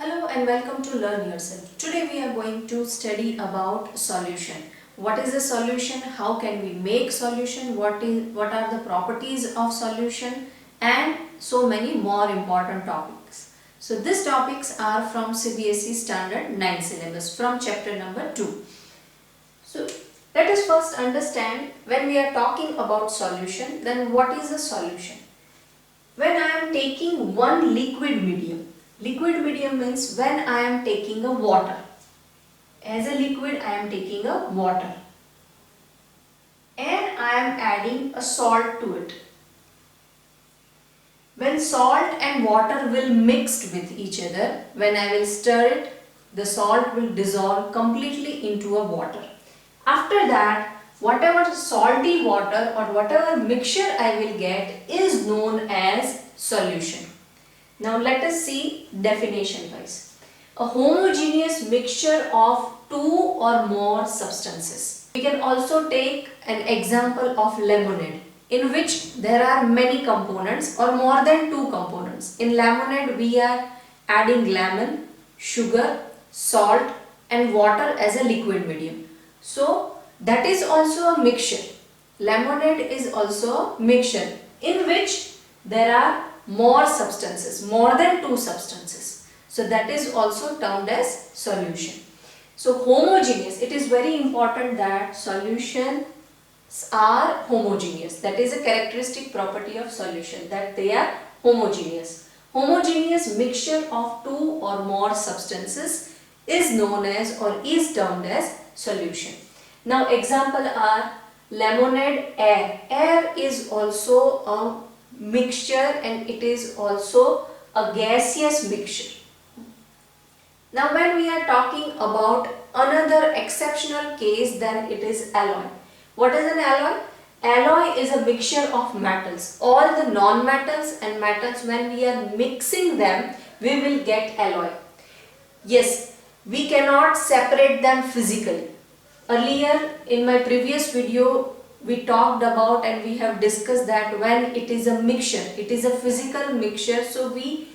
Hello and welcome to Learn Yourself. Today we are going to study about solution. What is a solution? How can we make solution? What are the properties of solution? And so many more important topics. So these topics are from CBSE Standard 9 syllabus from chapter number 2. So let us first understand, when we are talking about solution, then what is a solution? When I am taking one liquid medium means when I am taking a water. As a liquid I am taking a water and I am adding a salt to it. When salt and water will mix with each other, when I will stir it, the salt will dissolve completely into a water. After that, whatever salty water or whatever mixture I will get is known as solution. Now let us see definition wise. A homogeneous mixture of two or more substances. We can also take an example of lemonade, in which there are many components or more than two components. In lemonade we are adding lemon, sugar, salt and water as a liquid medium. So that is also a mixture. Lemonade is also a mixture in which there are more substances, more than two substances. So that is also termed as solution. So homogeneous, it is very important that solutions are homogeneous. That is a characteristic property of solution, that they are homogeneous. Homogeneous mixture of two or more substances is known as or is termed as solution. Now example are lemonade, air. Air is also a mixture and it is also a gaseous mixture. Now when we are talking about another exceptional case, then it is alloy. What is an alloy? Alloy is a mixture of metals. All the non-metals and metals, when we are mixing them, we will get alloy. Yes, we cannot separate them physically. Earlier in my previous video we talked about and we have discussed that when it is a mixture, it is a physical mixture, so we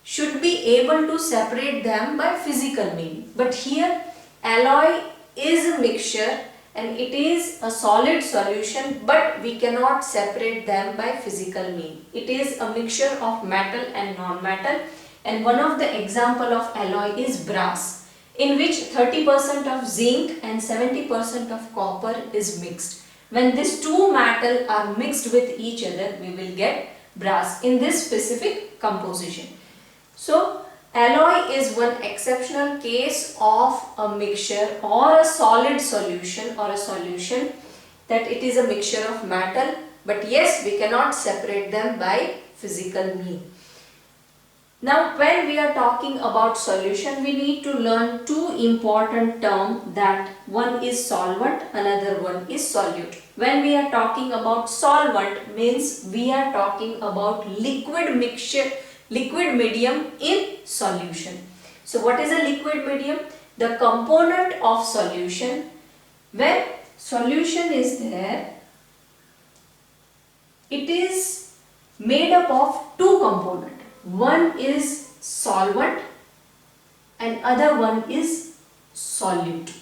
should be able to separate them by physical means. But here alloy is a mixture and it is a solid solution, but we cannot separate them by physical means. It is a mixture of metal and non-metal, and one of the example of alloy is brass, in which 30% of zinc and 70% of copper is mixed. When these two metals are mixed with each other, we will get brass in this specific composition. So alloy is one exceptional case of a mixture or a solid solution or a solution, that it is a mixture of metal, but yes, we cannot separate them by physical means. Now when we are talking about solution, we need to learn two important terms, that one is solvent, another one is solute. When we are talking about solvent, means we are talking about liquid mixture, liquid medium in solution. So what is a liquid medium? The component of solution. When solution is there, it is made up of two components. One is solvent and other one is solute.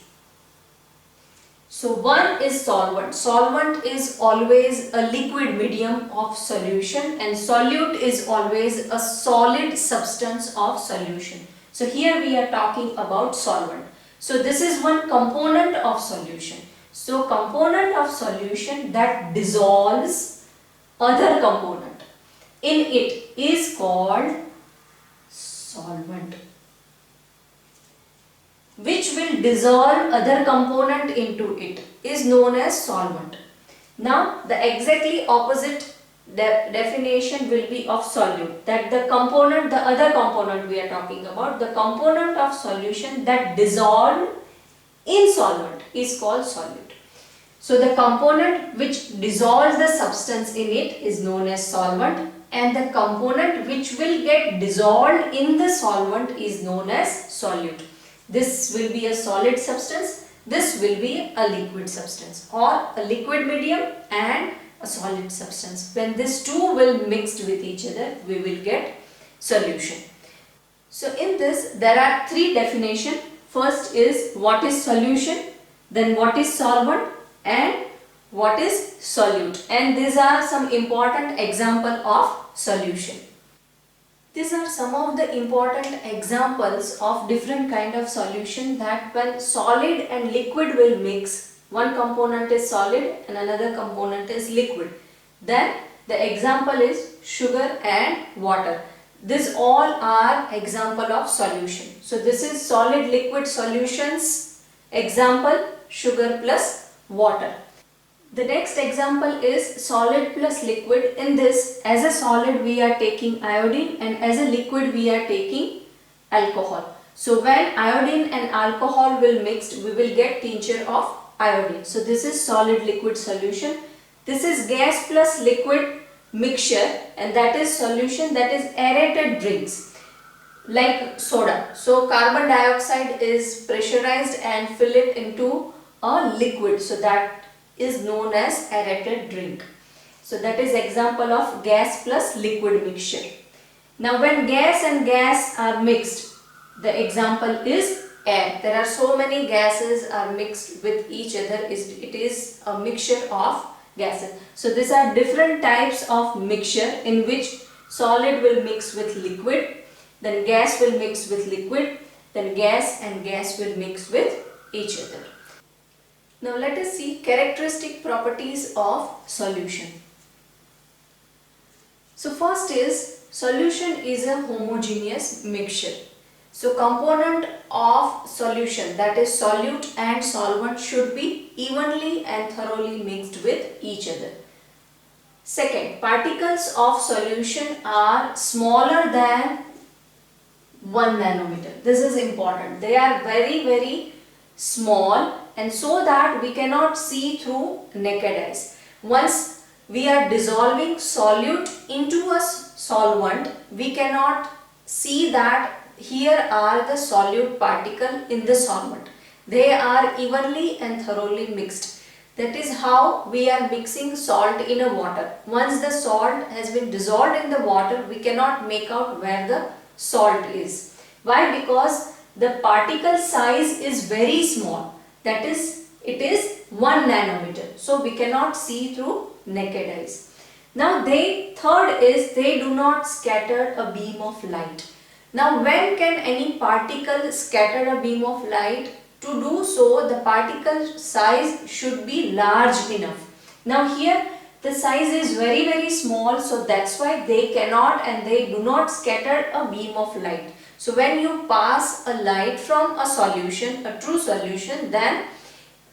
So one is solvent. Solvent is always a liquid medium of solution and solute is always a solid substance of solution. So here we are talking about solvent. So this is one component of solution. So component of solution that dissolves other component in it is called solvent, which will dissolve other component into it is known as solvent. Now the exactly opposite definition will be of solute, that the component, the other component we are talking about, the component of solution that dissolve in solvent is called solute. So the component which dissolves the substance in it is known as solvent, and the component which will get dissolved in the solvent is known as solute. This will be a solid substance, this will be a liquid substance, or a liquid medium and a solid substance. When these two will mixed with each other, we will get solution. So in this there are three definitions. First is what is solution, then what is solvent, and what is solute. And these are some important example of solution. These are some of the important examples of different kind of solution that when solid and liquid will mix, one component is solid and another component is liquid. Then the example is sugar and water. These all are example of solution. So this is solid liquid solutions example, sugar plus water. The next example is solid plus liquid. In this, as a solid we are taking iodine and as a liquid we are taking alcohol. So when iodine and alcohol will mix, we will get tincture of iodine. So this is solid liquid solution. This is gas plus liquid mixture, and that is solution, that is aerated drinks like soda. So carbon dioxide is pressurized and fill it into a liquid. So that is known as aerated drink. So that is example of gas plus liquid mixture. Now when gas and gas are mixed, the example is air. There are so many gases are mixed with each other. It is a mixture of gases. So these are different types of mixture in which solid will mix with liquid, then gas will mix with liquid, then gas and gas will mix with each other. Now let us see characteristic properties of solution. So first is solution is a homogeneous mixture. So component of solution, that is solute and solvent, should be evenly and thoroughly mixed with each other. Second, particles of solution are smaller than 1 nanometer. This is important. They are very small, and so that we cannot see through naked eyes. Once we are dissolving solute into a solvent, we cannot see that here are the solute particle in the solvent. They are evenly and thoroughly mixed. That is how we are mixing salt in a water. Once the salt has been dissolved in the water, we cannot make out where the salt is. Why? Because the particle size is very small. That is, it is 1 nanometer. So we cannot see through naked eyes. Now third is they do not scatter a beam of light. Now when can any particle scatter a beam of light? To do so, the particle size should be large enough. Now here the size is very small, so that's why they cannot and they do not scatter a beam of light. So when you pass a light from a solution, a true solution, then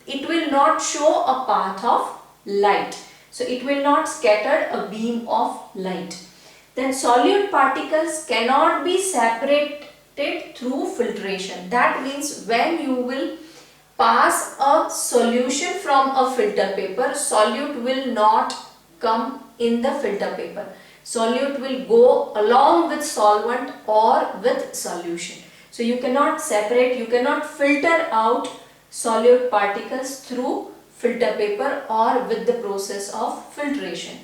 it will not show a path of light. So it will not scatter a beam of light. Then solute particles cannot be separated through filtration. That means when you will pass a solution from a filter paper, solute will not come in the filter paper. Solute will go along with solvent or with solution. So you cannot separate, you cannot filter out solute particles through filter paper or with the process of filtration.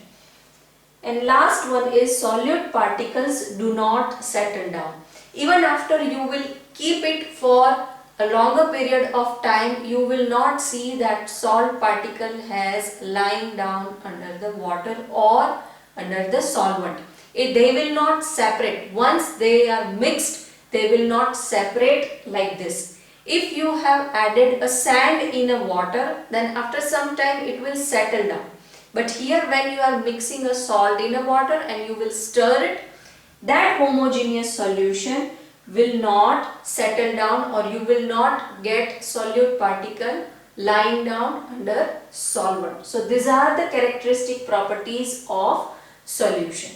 And last one is solute particles do not settle down. Even after you will keep it for a longer period of time, you will not see that salt particle has lying down under the water or under the solvent. They will not separate. Once they are mixed, they will not separate like this. If you have added a sand in a water, then after some time it will settle down. But here when you are mixing a salt in a water and you will stir it, that homogeneous solution will not settle down or you will not get solute particle lying down under solvent. So these are the characteristic properties of solution.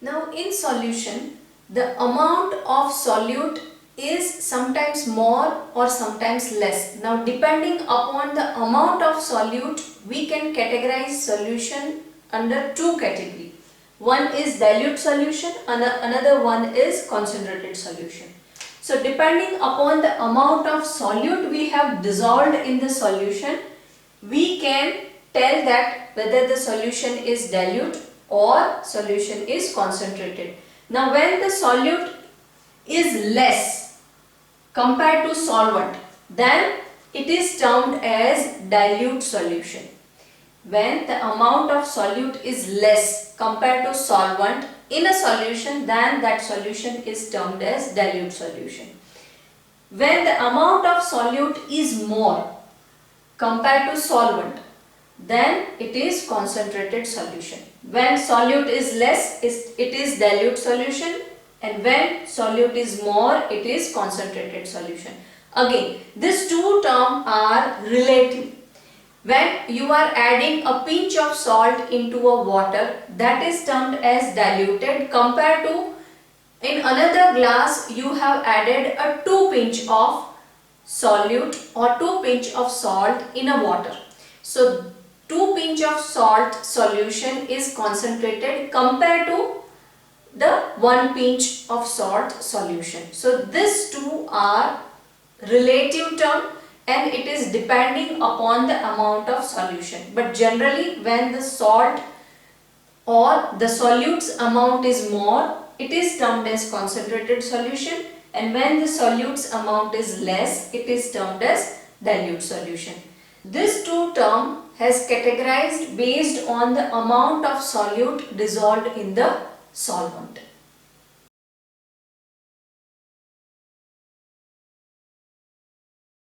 Now in solution, the amount of solute is sometimes more or sometimes less. Now depending upon the amount of solute, we can categorize solution under two categories. One is dilute solution, another one is concentrated solution. So depending upon the amount of solute we have dissolved in the solution, we can tell that whether the solution is dilute or solution is concentrated. Now when the solute is less compared to solvent, then it is termed as dilute solution. When the amount of solute is less compared to solvent in a solution, then that solution is termed as dilute solution. When the amount of solute is more compared to solvent, then it is concentrated solution. When solute is less, it is dilute solution, and when solute is more, it is concentrated solution. Again, these two terms are relative. When you are adding a pinch of salt into a water, that is termed as diluted, compared to in another glass you have added a 2 pinch of solute or 2 pinch of salt in a water. So 2 pinch of salt solution is concentrated compared to the 1 pinch of salt solution. So these two are relative term, and it is depending upon the amount of solution. But generally, when the salt or the solute's amount is more, it is termed as concentrated solution, and when the solute's amount is less, it is termed as dilute solution. This two term has categorized based on the amount of solute dissolved in the solvent.